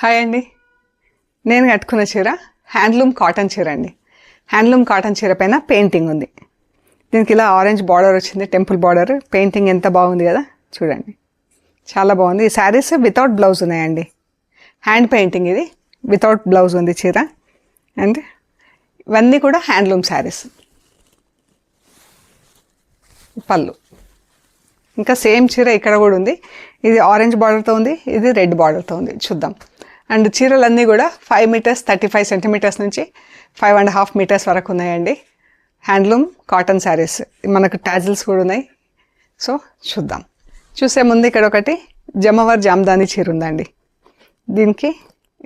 Hi అండి. నేను కట్టుకున్న చీర హ్యాండ్లూమ్ కాటన్ చీర అండి. హ్యాండ్లూమ్ కాటన్ చీర పైన పెయింటింగ్ ఉంది. దీనికి ఇలా ఆరెంజ్ బార్డర్ వచ్చింది, టెంపుల్ బార్డర్. పెయింటింగ్ ఎంత బాగుంది కదా, చూడండి, చాలా బాగుంది. ఈ శారీస్ వితౌట్ బ్లౌజ్ ఉన్నాయండి. హ్యాండ్ పెయింటింగ్, ఇది వితౌట్ బ్లౌజ్ ఉంది చీర. అండ్ ఇవన్నీ కూడా హ్యాండ్లూమ్ శారీస్. పళ్ళు ఇంకా సేమ్ చీర ఇక్కడ కూడా ఉంది. ఇది ఆరెంజ్ బార్డర్తో ఉంది, ఇది రెడ్ బార్డర్తో ఉంది. చూద్దాం. అండ్ చీరలన్నీ కూడా 5 మీటర్స్ 35 సెంటీమీటర్స్ నుంచి 5.5 మీటర్స్ వరకు ఉన్నాయండి. Handloom cotton saris. మనకు టాజిల్స్ కూడా ఉన్నాయి. సో చూద్దాం. చూసే ముందు ఇక్కడ ఒకటి జమవర్ జామ్దాని చీర ఉందండి. దీనికి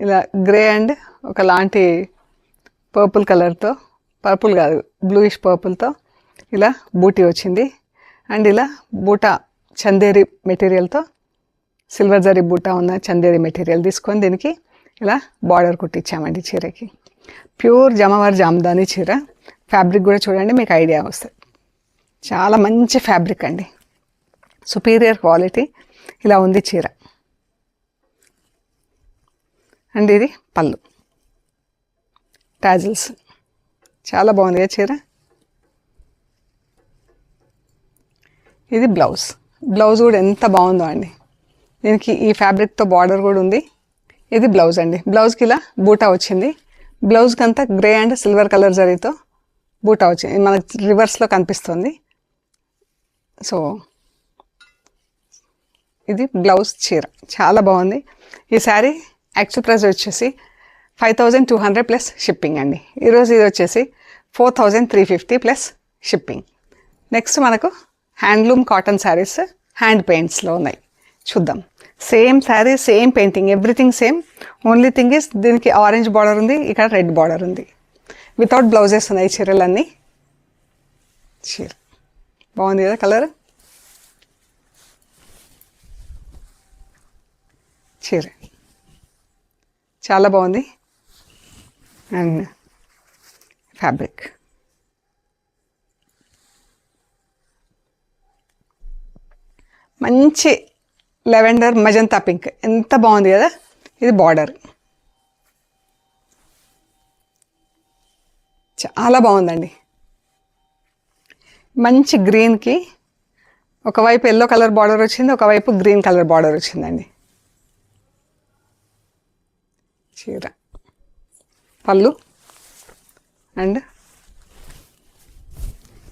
ఇలా గ్రే అండ్ ఒకలాంటి పర్పుల్ కలర్తో, పర్పుల్ కాదు బ్లూయిష్ పర్పుల్తో ఇలా బూటీ వచ్చింది. అండ్ ఇలా బూటా చందేరి మెటీరియల్తో, సిల్వర్ జరీ బూటా ఉన్న చందేరి మెటీరియల్ తీసుకొని దీనికి ఇలా బార్డర్ కుట్టించామండి చీరకి. ప్యూర్ జమవర్ జామ్దాని చీర. ఫ్యాబ్రిక్ కూడా చూడండి, మీకు ఐడియా వస్తుంది. చాలా మంచి ఫ్యాబ్రిక్ అండి, సుపీరియర్ క్వాలిటీ. ఇలా ఉంది చీర. అండ్ ఇది పళ్ళు, టాజిల్స్. చాలా బాగుంది కదా చీర. ఇది బ్లౌజ్. బ్లౌజ్ కూడా ఎంత బాగుందో అండి. దీనికి ఈ ఫ్యాబ్రిక్తో బార్డర్ కూడా ఉంది. ఇది బ్లౌజ్ అండి. బ్లౌజ్కి ఇలా బూటా వచ్చింది. బ్లౌజ్కి అంతా గ్రే అండ్ సిల్వర్ కలర్ జరీతో బూటా వచ్చింది. మనకు రివర్స్లో కనిపిస్తుంది. సో ఇది బ్లౌజ్ చీర. చాలా బాగుంది. ఈ శారీ యాక్చువల్ ప్రైస్ వచ్చేసి 5200 ప్లస్ షిప్పింగ్ అండి. ఈరోజు ఇది వచ్చేసి 4350 ప్లస్ షిప్పింగ్. నెక్స్ట్ మనకు హ్యాండ్లూమ్ కాటన్ శారీస్ హ్యాండ్ పెయింట్స్లో ఉన్నాయి. చూద్దాం. Same sari, same painting, everything same. Only thing is దీనికి ఆరెంజ్ బార్డర్ ఉంది, ఇక్కడ రెడ్ బార్డర్ ఉంది. వితౌట్ బ్లౌజెస్ ఉన్నాయి చీరలన్నీ. చీర బాగుంది కదా కలర్. చీర చాలా బాగుంది. అండ్ ఫ్యాబ్రిక్ మంచి లెవెండర్ మజంతా పింక్, ఎంత బాగుంది కదా. ఇది బార్డర్ చాలా బాగుందండి. మంచి గ్రీన్కి ఒకవైపు ఎల్లో కలర్ బార్డర్ వచ్చింది, ఒకవైపు గ్రీన్ కలర్ బార్డర్ వచ్చిందండి. చీర పళ్ళు అండ్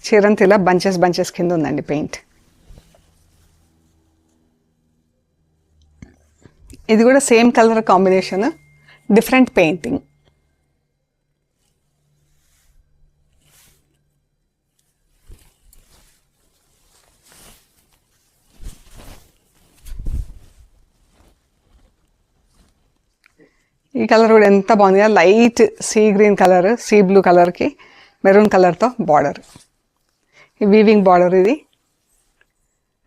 చీరంతా ఇలా బంచెస్ బంచెస్ కింద ఉందండి పెయింట్. ఇది కూడా same colour combination, different painting. ఈ కలర్ కూడా ఎంత బాగుంది కదా, light sea green colour, sea blue కలర్కి మెరూన్ కలర్తో బార్డర్. ఈ వీవింగ్ బార్డర్ ఇది.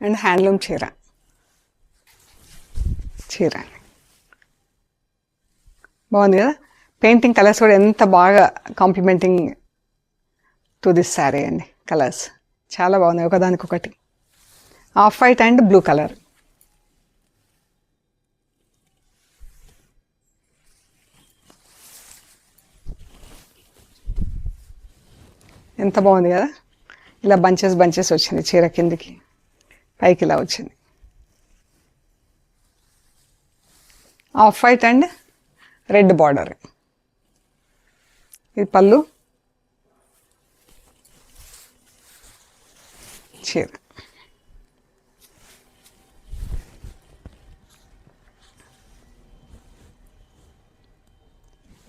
అండ్ హ్యాండ్లూమ్ చీర. చీర బాగుంది కదా. పెయింటింగ్ కలర్స్ కూడా ఎంత బాగా కాంప్లిమెంటింగ్ టు దిస్ శారీ అండి. కలర్స్ చాలా బాగున్నాయి, ఒకదానికొకటి. Of white and blue colour. ఎంత బాగుంది కదా. ఇలా బంచెస్ బంచెస్ వచ్చింది చీర, కిందికి పైకి ఇలా వచ్చింది. Of white and red border. ఇది పళ్ళు, చీర.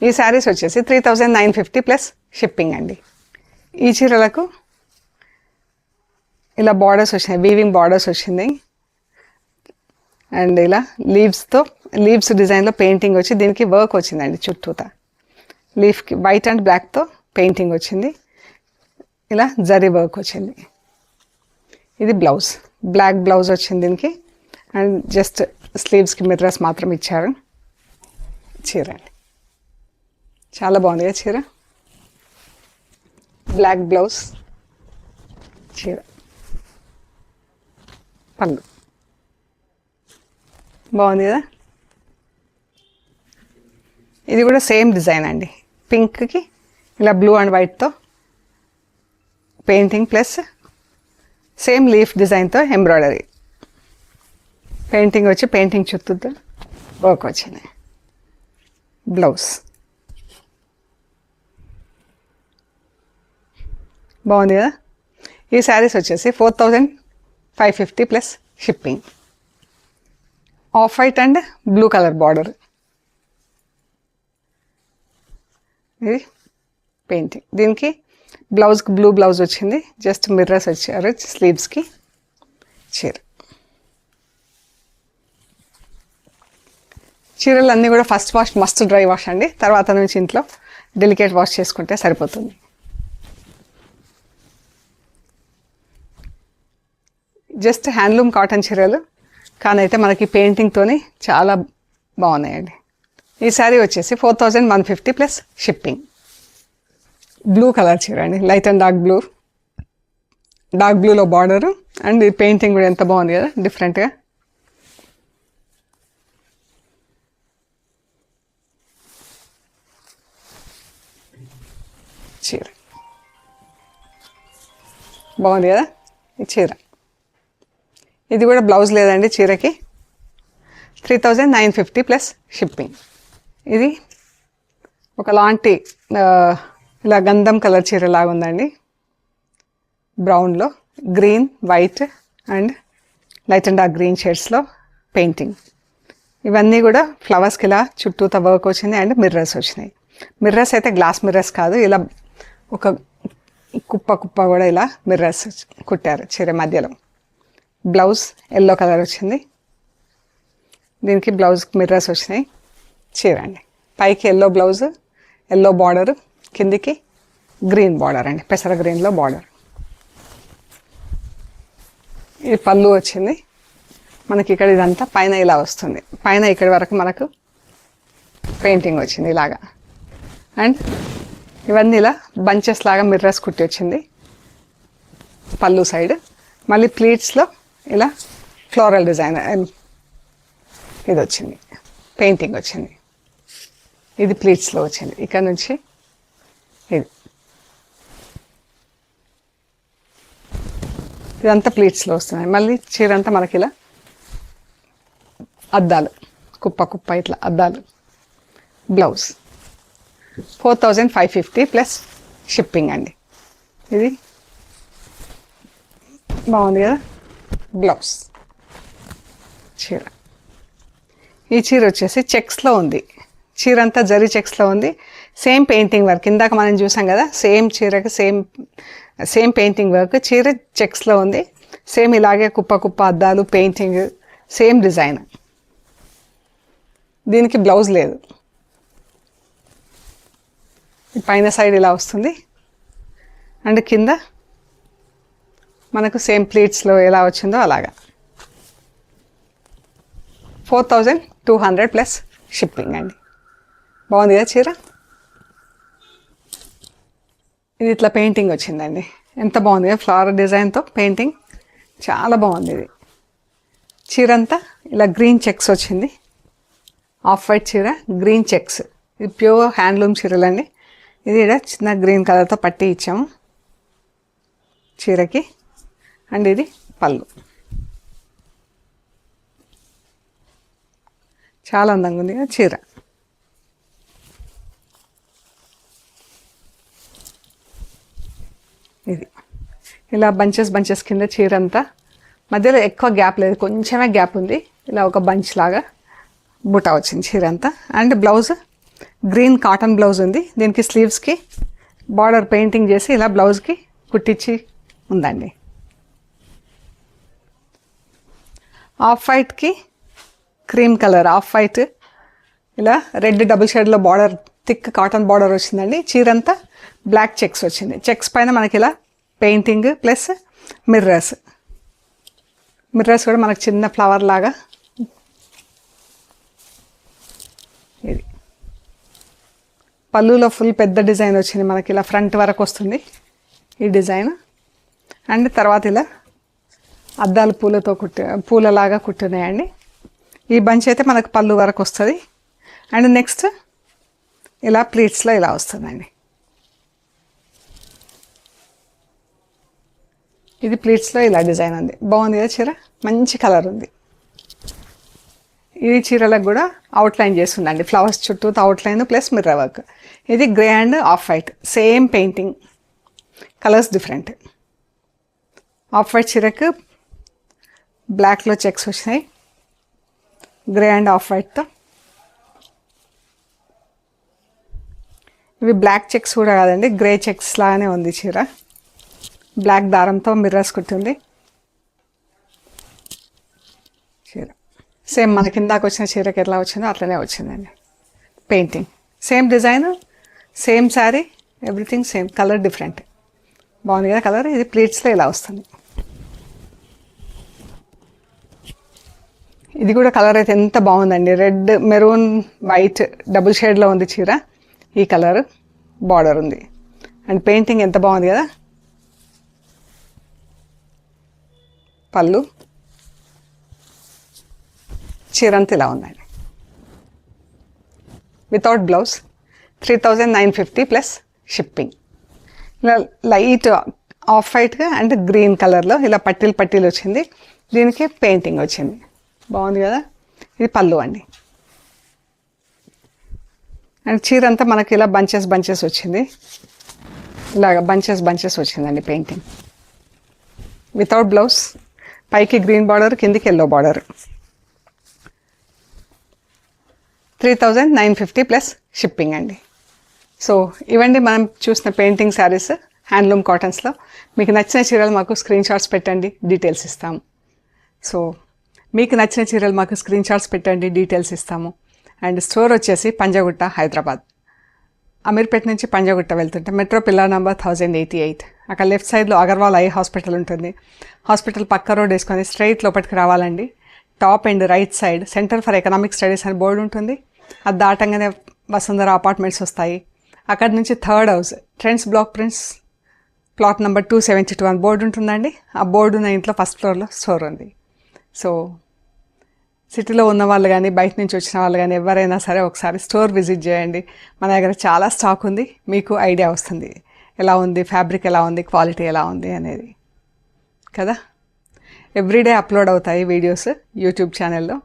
ఈ శారీస్ వచ్చేసి 3950 ప్లస్ షిప్పింగ్ అండి. ఈ చీరలకు ఇలా బార్డర్స్ వచ్చినాయి, వీవింగ్ బార్డర్స్ వచ్చింది. అండ్ ఇలా లీవ్స్ డిజైన్లో పెయింటింగ్ వచ్చి దీనికి వర్క్ వచ్చిందండి చుట్టూతా. లీఫ్కి వైట్ అండ్ బ్లాక్తో పెయింటింగ్ వచ్చింది. ఇలా జరీ వర్క్ వచ్చింది. ఇది బ్లౌజ్, బ్లాక్ బ్లౌజ్ వచ్చింది దీనికి. అండ్ జస్ట్ స్లీవ్స్కి మిర్రర్స్ మాత్రం ఇచ్చారు. చీర అండి చాలా బాగుంది కదా చీర. బ్లాక్ బ్లౌజ్, చీర, పళ్ళు బాగుంది కదా. ఇది కూడా సేమ్ డిజైన్ అండి, పింక్కి ఇలా బ్లూ అండ్ వైట్తో పెయింటింగ్ ప్లస్ సేమ్ లీఫ్ డిజైన్తో ఎంబ్రాయిడరీ. పెయింటింగ్ వచ్చి పెయింటింగ్ చుట్టూతో వర్క్ వచ్చింది. బ్లౌజ్ బాగుంది కదా. ఈ శారీస్ వచ్చేసి 4550 plus shipping. Off white and blue colour border. ఇది పెయింటింగ్. దీనికి బ్లౌజ్కి బ్లూ బ్లౌజ్ వచ్చింది, జస్ట్ మిర్రర్స్ వచ్చారు స్లీవ్స్కి. చీరలు అన్నీ కూడా first wash must dry wash అండి, తర్వాత నుంచి ఇంట్లో డెలికేట్ వాష్ చేసుకుంటే సరిపోతుంది. జస్ట్ హ్యాండ్లూమ్ కాటన్ చీరలు కానీ అయితే మనకి పెయింటింగ్తోని చాలా బాగున్నాయండి. ఈ శారీ వచ్చేసి 4150 ప్లస్ షిప్పింగ్. బ్లూ కలర్ చీర అండి, లైట్ అండ్ డార్క్ బ్లూలో బార్డరు అండ్ ఈ పెయింటింగ్ కూడా ఎంత బాగుంది కదా డిఫరెంట్గా. చీర బాగుంది కదా ఈ చీర. ఇది కూడా బ్లౌజ్ లేదండి చీరకి. 3950 ప్లస్ షిప్పింగ్. ఇది ఒకలాంటి ఇలా గంధం కలర్ చీర లాగా ఉందండి, బ్రౌన్లో green white and light and dark green షేడ్స్లో పెయింటింగ్. ఇవన్నీ కూడా ఫ్లవర్స్కి ఇలా చుట్టూతో వర్క్ వచ్చింది అండ్ మిర్రర్స్ వచ్చినాయి. మిర్రర్స్ అయితే గ్లాస్ మిర్రర్స్ కాదు, ఇలా ఒక కుప్ప కూడా ఇలా మిర్రర్స్ కుట్టారు చీర మధ్యలో. బ్లౌజ్ ఎల్లో కలర్ వచ్చింది, దీనికి బ్లౌజ్ మిర్రర్స్ వచ్చినాయి. చీర అండి పైకి ఎల్లో బ్లౌజ్, ఎల్లో బార్డర్, కిందికి గ్రీన్ బార్డర్ అండి, పెసర గ్రీన్లో బార్డర్. ఇది పళ్ళు వచ్చింది మనకి. ఇక్కడ ఇదంతా పైన ఇలా వస్తుంది, పైన ఇక్కడి వరకు మనకు పెయింటింగ్ వచ్చింది ఇలాగా. అండ్ ఇవన్నీ ఇలా బంచెస్ లాగా మిర్రర్స్ కుట్టి వచ్చింది పళ్ళు సైడ్. మళ్ళీ ప్లీట్స్లో ఇలా ఫ్లోరల్ డిజైన్ ఇది వచ్చింది, పెయింటింగ్ వచ్చింది. ఇది ప్లీట్స్లో వచ్చింది. ఇక్కడ నుంచి ఇదంతా ప్లీట్స్లో వస్తున్నాయి. మళ్ళీ చీర అంతా మనకి ఇలా అద్దాలు, కుప్ప ఇట్లా అద్దాలు. బ్లౌజ్ 4550 ప్లస్ షిప్పింగ్ అండి. ఇది బాగుంది కదా బ్లౌజ్. చీర, ఈ చీర వచ్చేసి చెక్స్లో ఉంది, చీర అంతా జరీ చెక్స్లో ఉంది. సేమ్ పెయింటింగ్ వర్క్, ఇందాక మనం చూసాం కదా సేమ్ చీరకి సేమ్ పెయింటింగ్ వర్క్. చీర చెక్స్లో ఉంది, సేమ్ ఇలాగే కుప్ప అద్దాలు, పెయింటింగ్, సేమ్ డిజైన్. దీనికి బ్లౌజ్ లేదు. పైన సైడ్ ఇలా వస్తుంది అండ్ కింద మనకు సేమ్ ప్లీట్స్లో ఎలా వచ్చిందో అలాగా. 4200 ప్లస్ షిప్పింగ్ అండి. బాగుంది కదా చీర. ఇది ఇట్లా పెయింటింగ్ వచ్చిందండి, ఎంత బాగుంది కదా ఫ్లవర్ డిజైన్తో పెయింటింగ్, చాలా బాగుంది. ఇది చీర అంతా ఇలా గ్రీన్ చెక్స్ వచ్చింది, ఆఫ్ వైట్ చీర గ్రీన్ చెక్స్. ఇది ప్యూర్ హ్యాండ్లూమ్ చీరలండి. ఇది ఇక్కడ చిన్న గ్రీన్ కలర్తో పట్టి ఇచ్చాము చీరకి. అండ్ ఇది పళ్ళు, చాలా అందంగా ఉంది కదా చీర. ఇది ఇలా బంచెస్ కింద చీర అంతా, మధ్యలో ఎక్కువ గ్యాప్ లేదు, కొంచెమే గ్యాప్ ఉంది. ఇలా ఒక బంచ్ లాగా బుట్ట వచ్చింది చీర అంతా. And blouse green cotton blouse ఉంది, దీనికి స్లీవ్స్కి బార్డర్ పెయింటింగ్ చేసి ఇలా బ్లౌజ్కి కుట్టించి ఉందండి. ఆఫ్ వైట్కి క్రీమ్ కలర్, ఆఫ్ వైట్ ఇలా రెడ్ డబుల్ షేడ్లో బార్డర్, థిక్ కాటన్ బార్డర్ వచ్చిందండి. చీర అంతా బ్లాక్ చెక్స్ వచ్చింది, చెక్స్ పైన మనకి ఇలా పెయింటింగ్ ప్లస్ మిర్రర్స్ కూడా మనకు చిన్న ఫ్లవర్ లాగా. ఇది పళ్ళులో ఫుల్ పెద్ద డిజైన్ వచ్చింది మనకి, ఇలా ఫ్రంట్ వరకు వస్తుంది ఈ డిజైన్. అండ్ తర్వాత ఇలా అద్దాలు పూలలాగా కుట్టినాయండి. ఈ బంచ్ అయితే మనకు పళ్ళు వరకు వస్తుంది. అండ్ నెక్స్ట్ ఇలా ప్లీట్స్లో ఇలా వస్తుందండి. ఇది ప్లీట్స్లో ఇలా డిజైన్ ఉంది, బాగుంది కదా చీర, మంచి కలర్ ఉంది. ఇది చీరలకు కూడా అవుట్లైన్ చేస్తుందండి, ఫ్లవర్స్ చుట్టూ అవుట్లైన్ ప్లస్ మిర్రర్ వర్క్. ఇది grey and off white, same painting, colours different. Off white చీరకు బ్లాక్లో చెక్స్ వచ్చినాయి, గ్రే అండ్ ఆఫ్ వైట్తో. ఇవి బ్లాక్ చెక్స్ కూడా కాదండి, గ్రే చెక్స్ లాగానే ఉంది చీర. బ్లాక్ దారంతో మిర్రర్స్ కుట్టింది చీర. సేమ్ మన కిందాక వచ్చిన చీరకి ఎట్లా వచ్చిందో అట్లనే వచ్చిందండి. Painting same design, same sari, everything same, colour different. బాగుంది కదా కలర్. ఇది ప్లీట్స్లో ఇలా వస్తుంది. ఇది కూడా కలర్ అయితే ఎంత బాగుందండి, రెడ్ మెరూన్ వైట్ డబుల్ షేడ్లో ఉంది చీర. ఈ కలర్ బార్డర్ ఉంది అండ్ పెయింటింగ్ ఎంత బాగుంది కదా. పళ్ళు, చీర అంతా ఇలా ఉందండి. Without blouse 3950 plus shipping. ఇలా లైట్ ఆఫ్ వైట్గా అండ్ గ్రీన్ కలర్లో ఇలా పట్టీలు పట్టీలు వచ్చింది, దీనికి పెయింటింగ్ వచ్చింది, బాగుంది కదా. ఇది పళ్ళు అండి. అండ్ చీర అంతా మనకి ఇలా బంచెస్ బంచెస్ వచ్చింది, ఇలాగ బంచెస్ బంచెస్ వచ్చిందండి పెయింటింగ్. వితౌట్ బ్లౌజ్, పైకి గ్రీన్ బార్డర్, కిందికి ఎల్లో బార్డర్. 3950 ప్లస్ షిప్పింగ్ అండి. సో ఇవండి మనం చూసిన పెయింటింగ్ శారీస్ హ్యాండ్లూమ్ కాటన్స్లో. మీకు నచ్చిన చీరలు మాకు స్క్రీన్ షాట్స్ పెట్టండి, డీటెయిల్స్ ఇస్తాము. సో మీకు నచ్చిన చీరలు మాకు స్క్రీన్ షాట్స్ పెట్టండి, డీటెయిల్స్ ఇస్తాము. అండ్ స్టోర్ వచ్చేసి పంజాగుట్ట, హైదరాబాద్. అమీర్పేట నుంచి పంజాగుట్ట వెళ్తుంటే మెట్రో పిల్లర్ నెంబర్ 1088, అక్కడ లెఫ్ట్ సైడ్లో అగర్వాల్ ఐ హాస్పిటల్ ఉంటుంది. హాస్పిటల్ పక్క రోడ్ వేసుకొని స్ట్రైట్ లోపలికి రావాలండి. Top and right side centre for economic studies అని బోర్డు ఉంటుంది. అది దాటంగానే వసుంధర అపార్ట్మెంట్స్ వస్తాయి. అక్కడ నుంచి third house trends block prints plot number 272 అని బోర్డు ఉంటుందండి. ఆ బోర్డు ఉన్న ఇంట్లో ఫస్ట్ ఫ్లోర్లో స్టోర్ ఉంది. సో సిటీలో ఉన్న వాళ్ళు కానీ బయట నుంచి వచ్చిన వాళ్ళు కానీ ఎవరైనా సరే ఒకసారి స్టోర్ విజిట్ చేయండి. మన దగ్గర చాలా స్టాక్ ఉంది, మీకు ఐడియా వస్తుంది ఎలా ఉంది, ఫ్యాబ్రిక్ ఎలా ఉంది, క్వాలిటీ ఎలా ఉంది అనేది కదా. ఎవ్రీడే అప్లోడ్ అవుతాయి వీడియోస్ యూట్యూబ్ ఛానల్లో.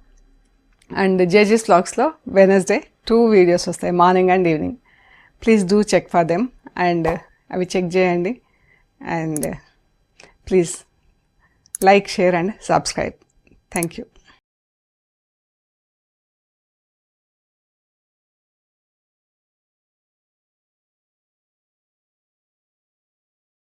అండ్ జేజీస్ వ్లాగ్స్లో వెనస్డే 2 వీడియోస్ వస్తాయి, morning and evening. Please do check for them and అవి చెక్ చేయండి. And please like, share and subscribe. Thank you.